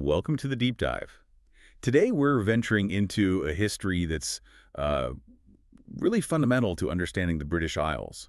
Welcome to the deep dive. Today we're venturing into a history that's uh, really fundamental to understanding the British Isles.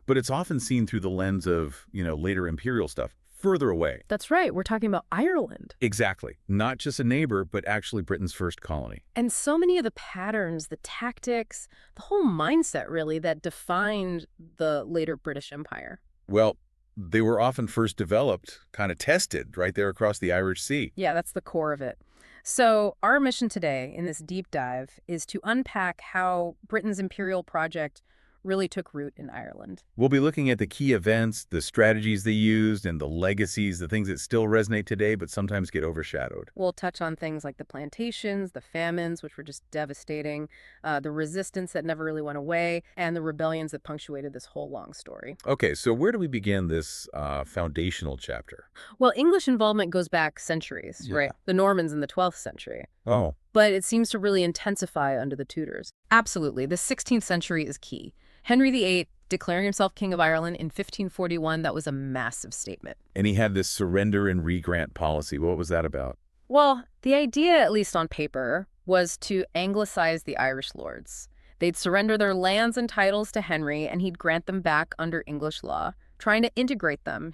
But it's often seen through the lens of, later imperial stuff, further away. That's right. We're talking about Ireland. Exactly. Not just a neighbor, but actually Britain's first colony. And so many of the patterns, the tactics, the whole mindset, really, that defined the later British Empire. Well, they were often first developed, kind of tested, right there across the Irish Sea. Yeah, that's the core of it. So our mission today in this deep dive is to unpack how Britain's imperial project really took root in Ireland. We'll be looking at the key events, the strategies they used, and the legacies, the things that still resonate today but sometimes get overshadowed. We'll touch on things like the plantations, the famines, which were just devastating, the resistance that never really went away, and the rebellions that punctuated this whole long story. Okay, so where do we begin this foundational chapter? Well, English involvement goes back centuries, Yeah. right? The Normans in the 12th century. Oh, But it seems to really intensify under the Tudors. Absolutely. The 16th century is key. Henry VIII declaring himself King of Ireland in 1541, that was a massive statement. and he had this surrender and re-grant policy. What was that about? Well, the idea, at least on paper, was to anglicize the Irish lords. They'd surrender their lands and titles to Henry, and he'd grant them back under English law, trying to integrate them.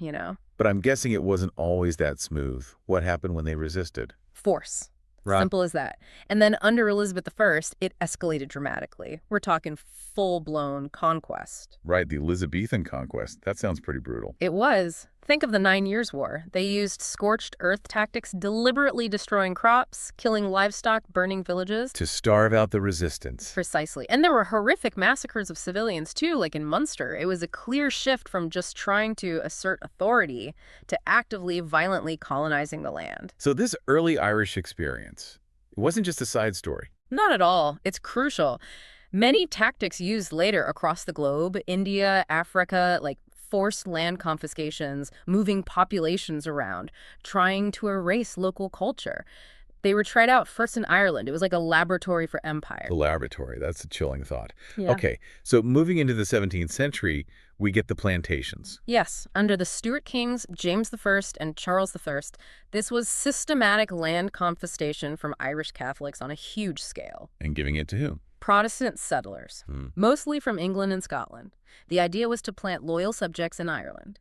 But I'm guessing it wasn't always that smooth. What happened when they resisted? Force. Right. Simple as that. And then under Elizabeth I, it escalated dramatically. We're talking full-blown conquest. Right, the Elizabethan conquest. That sounds pretty brutal. It was. Think of the 9 Years' War. They used scorched earth tactics, deliberately destroying crops, killing livestock, burning villages. To starve out the resistance. Precisely. And there were horrific massacres of civilians, too, like in Munster. It was a clear shift from just trying to assert authority to actively, violently colonizing the land. So this early Irish experience, it wasn't just a side story. Not at all. It's crucial. Many tactics used later across the globe, India, Africa, like forced land confiscations, moving populations around, trying to erase local culture. They were tried out first in Ireland. It was like a laboratory for empire. The laboratory, that's a chilling thought. Yeah. Okay, so moving into the 17th century, we get the plantations. Yes, under the Stuart kings, James I and Charles I, this was systematic land confiscation from Irish Catholics on a huge scale. And giving it to whom? Protestant settlers, mostly from England and Scotland. The idea was to plant loyal subjects in Ireland.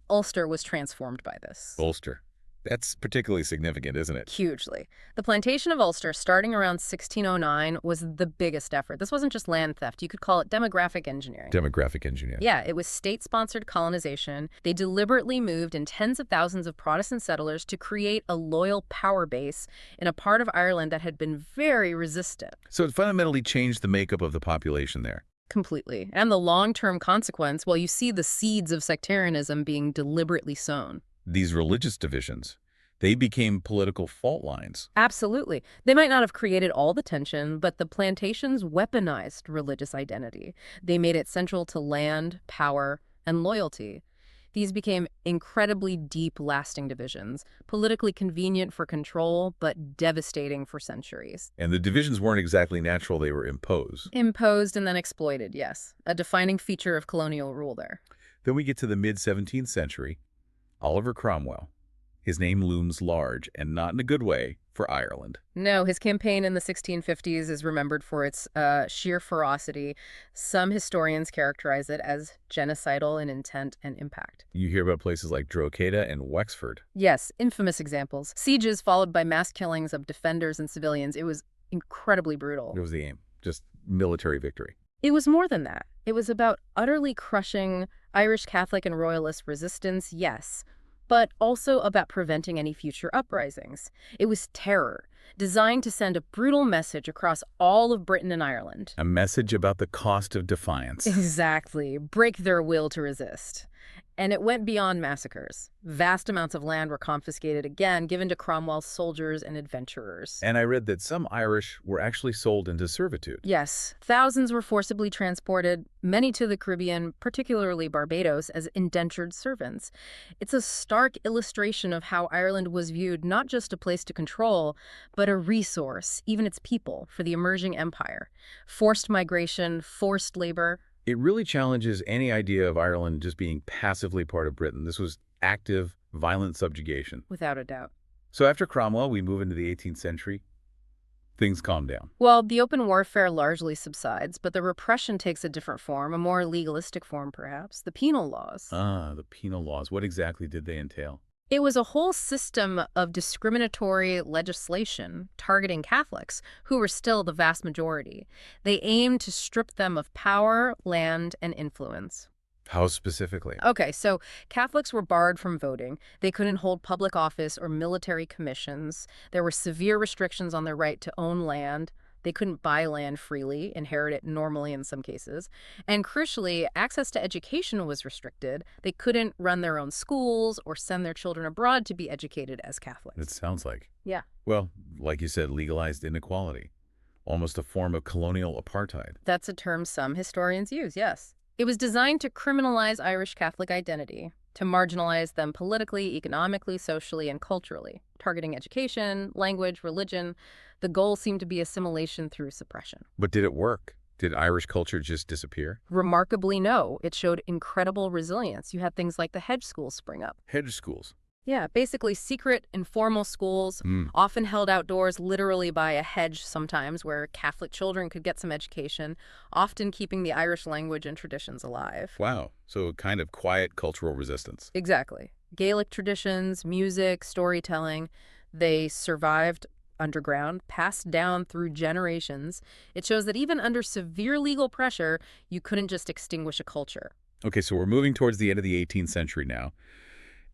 Ulster was transformed by this. Ulster. That's particularly significant, isn't it? Hugely. The plantation of Ulster, starting around 1609, was the biggest effort. This wasn't just land theft. You could call it demographic engineering. Demographic engineering. Yeah, it was state-sponsored colonization. They deliberately moved in tens of thousands of Protestant settlers to create a loyal power base in a part of Ireland that had been very resistant. So it fundamentally changed the makeup of the population there. Completely. And the long-term consequence, well, you see the seeds of sectarianism being deliberately sown. These religious divisions, they became political fault lines. Absolutely. They might not have created all the tension, but the plantations weaponized religious identity. They made it central to land, power, and loyalty. These became incredibly deep, lasting divisions, politically convenient for control, but devastating for centuries. And the divisions weren't exactly natural, they were imposed. Imposed and then exploited, yes. A defining feature of colonial rule there. Then we get to the mid-17th century. Oliver Cromwell. His name looms large, and not in a good way, for Ireland. No, his campaign in the 1650s is remembered for its sheer ferocity. Some historians characterize it as genocidal in intent and impact. You hear about places like Drogheda and Wexford. Yes, infamous examples. Sieges followed by mass killings of defenders and civilians. It was incredibly brutal. It was the aim, just military victory. It was more than that. It was about utterly crushing Irish Catholic and Royalist resistance, yes, but also about preventing any future uprisings. It was terror, designed to send a brutal message across all of Britain and Ireland. A message about the cost of defiance. Exactly. Break their will to resist. And it went beyond massacres. Vast amounts of land were confiscated again, given to Cromwell's soldiers and adventurers. And I read that some Irish were actually sold into servitude. Yes, thousands were forcibly transported, many to the Caribbean, particularly Barbados, as indentured servants. It's a stark illustration of how Ireland was viewed not just a place to control, but a resource, even its people, for the emerging empire. Forced migration, forced labor. It really challenges any idea of Ireland just being passively part of Britain. This was active, violent subjugation. Without a doubt. So after Cromwell, we move into the 18th century. Things calm down. Well, the open warfare largely subsides, but the repression takes a different form, a more legalistic form perhaps, the penal laws. Ah, the penal laws. What exactly did they entail? It was a whole system of discriminatory legislation targeting Catholics, who were still the vast majority. They aimed to strip them of power, land, and influence. How specifically? Okay, so Catholics were barred from voting. They couldn't hold public office or military commissions. There were severe restrictions on their right to own land. They couldn't buy land freely, inherit it normally in some cases. And crucially, access to education was restricted. They couldn't run their own schools or send their children abroad to be educated as It Catholics. sounds like. Yeah. Well, like you said, legalized inequality. Almost a form of colonial apartheid. That's a term some historians use, yes. It was designed to criminalize Irish Catholic identity, to marginalize them politically, economically, socially, and culturally, targeting education, language, religion. The goal seemed to be assimilation through suppression. But did it work? Did Irish culture just disappear? Remarkably, no. It showed incredible resilience. You had things like the hedge schools spring up. Hedge schools. Yeah, basically secret, informal schools, Hmm. often held outdoors literally by a hedge sometimes, where Catholic children could get some education, often keeping the Irish language and traditions alive. Wow. So a kind of quiet cultural resistance. Exactly. Gaelic traditions, music, storytelling, they survived underground, passed down through generations. It shows that even under severe legal pressure, you couldn't just extinguish a culture. Okay, so we're moving towards the end of the 18th century now.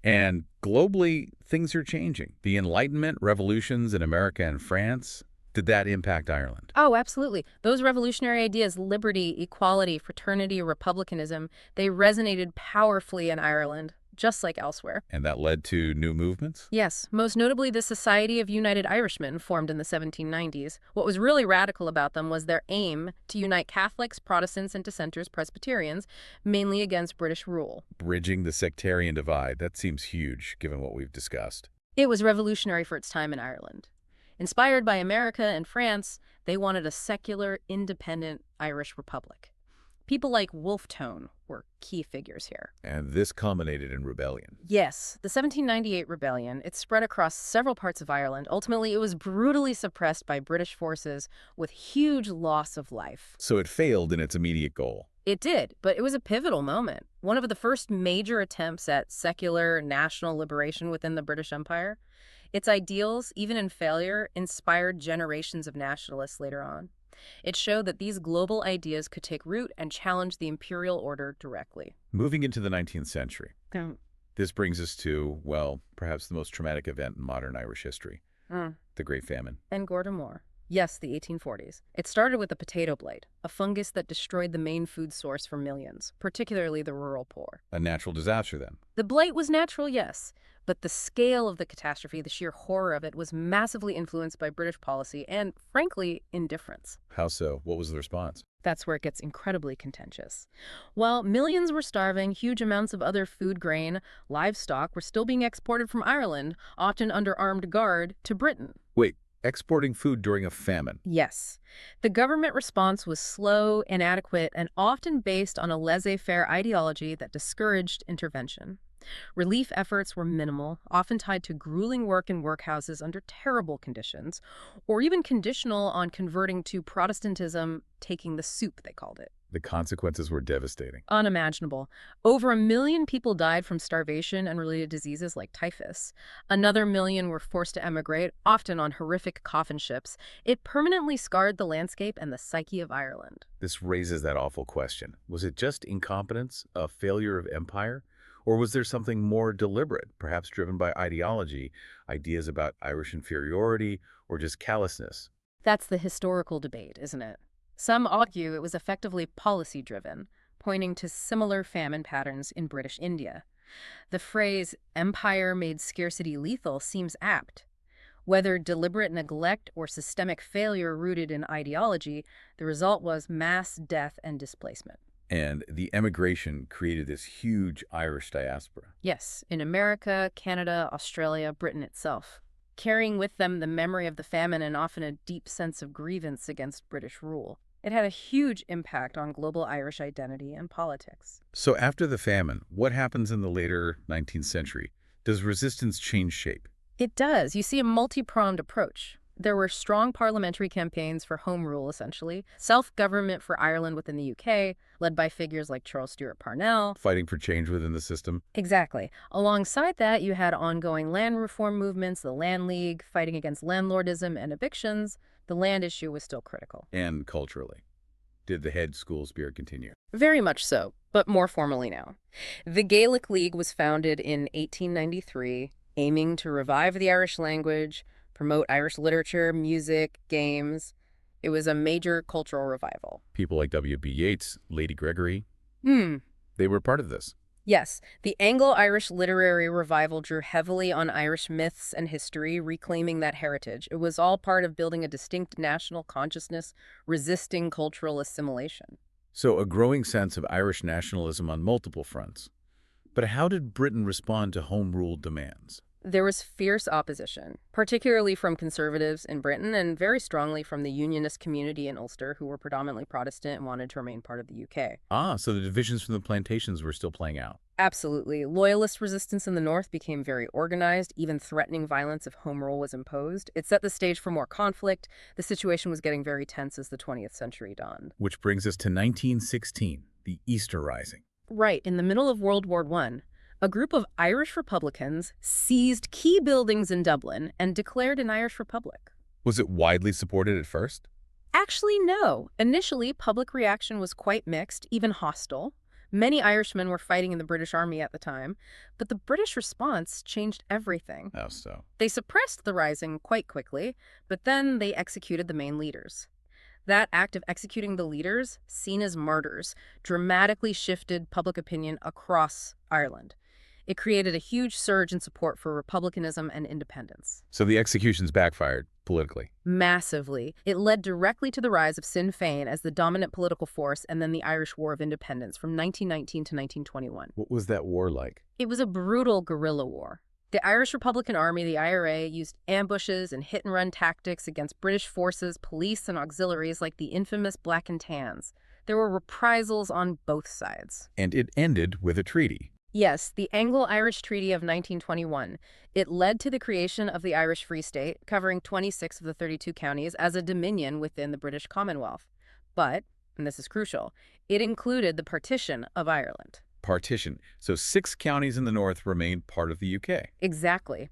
And globally, things are changing. The Enlightenment revolutions in America and France, did that impact Ireland? Oh, absolutely. Those revolutionary ideas, liberty, equality, fraternity, republicanism, they resonated powerfully in Ireland, just like elsewhere. And that led to new movements? Yes, most notably the Society of United Irishmen, formed in the 1790s. What was really radical about them was their aim to unite Catholics, Protestants, and Dissenters, Presbyterians, mainly against British rule. Bridging the sectarian divide, that seems huge, given what we've discussed. It was revolutionary for its time in Ireland. Inspired by America and France, they wanted a secular, independent Irish republic. People like Wolfe Tone were key figures here. And this culminated in rebellion. Yes, the 1798 rebellion, it spread across several parts of Ireland. Ultimately, it was brutally suppressed by British forces with huge loss of life. So it failed in its immediate goal. It did, but it was a pivotal moment. One of the first major attempts at secular national liberation within the British Empire. Its ideals, even in failure, inspired generations of nationalists later on. It showed that these global ideas could take root and challenge the imperial order directly. Moving into the 19th century, Mm. this brings us to, well, perhaps the most traumatic event in modern Irish history, the Great Famine. And Gordon Moore. Yes, the 1840s. It started with the potato blight, a fungus that destroyed the main food source for millions, particularly the rural poor. A natural disaster, then. The blight was natural, yes, but the scale of the catastrophe, the sheer horror of it, was massively influenced by British policy and, frankly, indifference. How so? What was the response? That's where it gets incredibly contentious. While millions were starving, huge amounts of other food, grain, livestock were still being exported from Ireland, often under armed guard, to Britain. Wait, exporting food during a famine. Yes. The government response was slow, inadequate, and often based on a laissez-faire ideology that discouraged intervention. Relief efforts were minimal, often tied to grueling work in workhouses under terrible conditions, or even conditional on converting to Protestantism, taking the soup, they called it. The consequences were devastating. Unimaginable. Over 1 million people died from starvation and related diseases like typhus. Another 1 million were forced to emigrate, often on horrific coffin ships. It permanently scarred the landscape and the psyche of Ireland. This raises that awful question. Was it just incompetence, a failure of empire? Or was there something more deliberate, perhaps driven by ideology, ideas about Irish inferiority, or just callousness? That's the historical debate, isn't it? Some argue it was effectively policy-driven, pointing to similar famine patterns in British India. The phrase, empire made scarcity lethal, seems apt. Whether deliberate neglect or systemic failure rooted in ideology, the result was mass death and displacement. And the emigration created this huge Irish diaspora. Yes, in America, Canada, Australia, Britain itself, carrying with them the memory of the famine and often a deep sense of grievance against British rule. It had a huge impact on global Irish identity and politics. So after the famine, what happens in the later 19th century? Does resistance change shape? It does. You see a multi-pronged approach. There were strong parliamentary campaigns for home rule, essentially, self-government for Ireland within the UK, led by figures like Charles Stewart Parnell. Fighting for change within the system. Exactly. Alongside that, you had ongoing land reform movements, the Land League, fighting against landlordism and evictions. The land issue was still critical. And culturally. Did the head school spirit continue? Very much so, but more formally now. The Gaelic League was founded in 1893, aiming to revive the Irish language, promote Irish literature, music, games. It was a major cultural revival. People like W.B. Yeats, Lady Gregory, Hmm. they were part of this. Yes, the Anglo-Irish literary revival drew heavily on Irish myths and history, reclaiming that heritage. It was all part of building a distinct national consciousness, resisting cultural assimilation. So a growing sense of Irish nationalism on multiple fronts. But how did Britain respond to home rule demands? There was fierce opposition, particularly from conservatives in Britain and very strongly from the Unionist community in Ulster, who were predominantly Protestant and wanted to remain part of the UK. Ah, so the divisions from the plantations were still playing out. Absolutely. Loyalist resistance in the north became very organized, even threatening violence if home rule was imposed. It set the stage for more conflict. The situation was getting very tense as the 20th century dawned. Which brings us to 1916, the Easter Rising. Right, in the middle of World War I, a group of Irish Republicans seized key buildings in Dublin and declared an Irish Republic. Was it widely supported at first? Actually, no. Initially, public reaction was quite mixed, even hostile. Many Irishmen were fighting in the British Army at the time, but the British response changed everything. How so? They suppressed the rising quite quickly, but then they executed the main leaders. That act of executing the leaders, seen as martyrs, dramatically shifted public opinion across Ireland. It created a huge surge in support for republicanism and independence. So the executions backfired politically. Massively. It led directly to the rise of Sinn Féin as the dominant political force and then the Irish War of Independence from 1919 to 1921. What was that war like? It was a brutal guerrilla war. The Irish Republican Army, the IRA, used ambushes and hit-and-run tactics against British forces, police, and auxiliaries like the infamous Black and Tans. There were reprisals on both sides. And it ended with a treaty. Yes, the Anglo-Irish Treaty of 1921. It led to the creation of the Irish Free State, covering 26 of the 32 counties as a dominion within the British Commonwealth. But, and this is crucial, it included the partition of Ireland. Partition. So 6 counties in the north remained part of the UK. Exactly.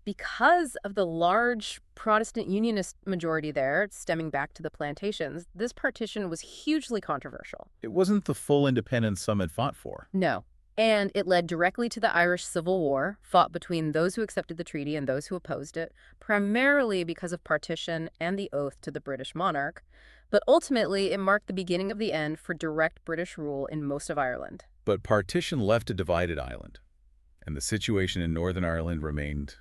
Because of the large Protestant Unionist majority there, stemming back to the plantations, this partition was hugely controversial. It wasn't the full independence some had fought for. No. And it led directly to the Irish Civil War, fought between those who accepted the treaty and those who opposed it, primarily because of partition and the oath to the British monarch. But ultimately, it marked the beginning of the end for direct British rule in most of Ireland. But partition left a divided island, and the situation in Northern Ireland remained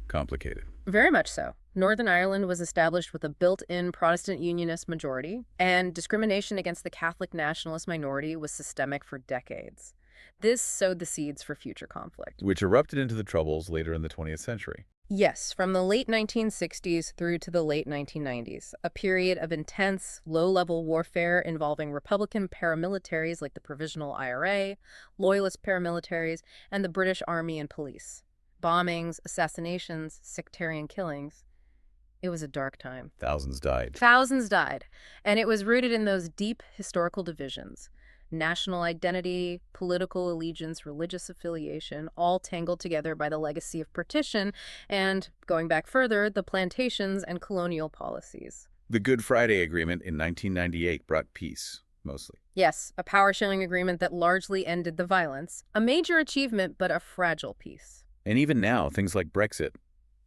complicated. Very much so. Northern Ireland was established with a built-in Protestant Unionist majority, and discrimination against the Catholic nationalist minority was systemic for decades. This sowed the seeds for future conflict. Which erupted into the Troubles later in the 20th century. Yes, from the late 1960s through to the late 1990s, a period of intense, low-level warfare involving Republican paramilitaries like the Provisional IRA, Loyalist paramilitaries, and the British Army and police. Bombings, assassinations, sectarian killings. It was a dark time. Thousands died. Thousands died, and it was rooted in those deep historical divisions. National identity, political allegiance, religious affiliation, all tangled together by the legacy of partition and, going back further, the plantations and colonial policies. The Good Friday Agreement in 1998 brought peace, mostly. Yes, a power-sharing agreement that largely ended the violence. A major achievement, but a fragile peace. And even now, things like Brexit,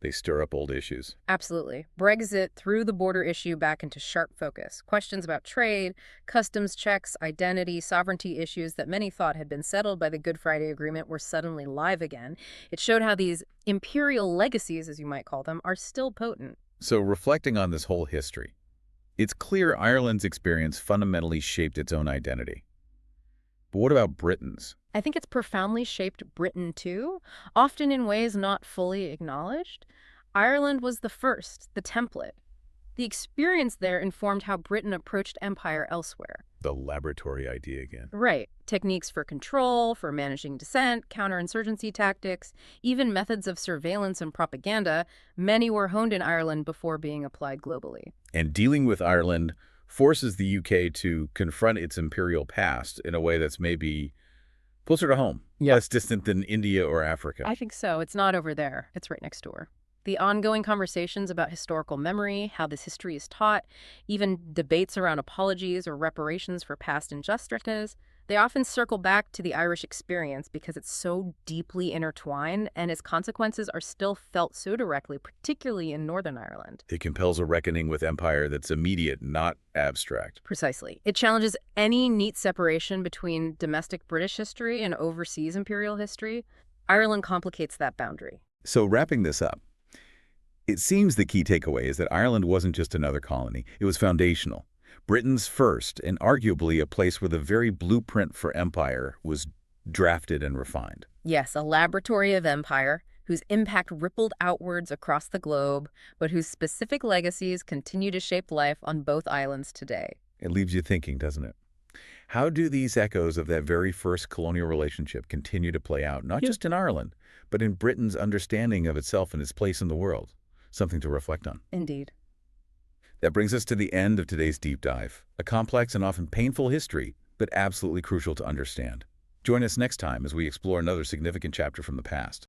they stir up old issues. Absolutely. Brexit threw the border issue back into sharp focus. Questions about trade, customs checks, identity, sovereignty issues that many thought had been settled by the Good Friday Agreement were suddenly live again. It showed how these imperial legacies, as you might call them, are still potent. So reflecting on this whole history, it's clear Ireland's experience fundamentally shaped its own identity. But what about Britain's? I think it's profoundly shaped Britain, too, often in ways not fully acknowledged. Ireland was the first, the template. The experience there informed how Britain approached empire elsewhere. The laboratory idea again. Right. Techniques for control, for managing dissent, counterinsurgency tactics, even methods of surveillance and propaganda, many were honed in Ireland before being applied globally. And dealing with Ireland forces the UK to confront its imperial past in a way that's maybe closer to home, less distant than India or Africa. I think so. It's not over there. It's right next door. The ongoing conversations about historical memory, how this history is taught, even debates around apologies or reparations for past injustices, they often circle back to the Irish experience because it's so deeply intertwined and its consequences are still felt so directly, particularly in Northern Ireland. It compels a reckoning with empire that's immediate, not abstract. Precisely. It challenges any neat separation between domestic British history and overseas imperial history. Ireland complicates that boundary. So wrapping this up, it seems the key takeaway is that Ireland wasn't just another colony. It was foundational. Britain's first, and arguably a place where the very blueprint for empire was drafted and refined. Yes, a laboratory of empire whose impact rippled outwards across the globe, but whose specific legacies continue to shape life on both islands today. It leaves you thinking, doesn't it? How do these echoes of that very first colonial relationship continue to play out, not just in Ireland, but in Britain's understanding of itself and its place in the world? Something to reflect on. Indeed. That brings us to the end of today's deep dive, a complex and often painful history, but absolutely crucial to understand. Join us next time as we explore another significant chapter from the past.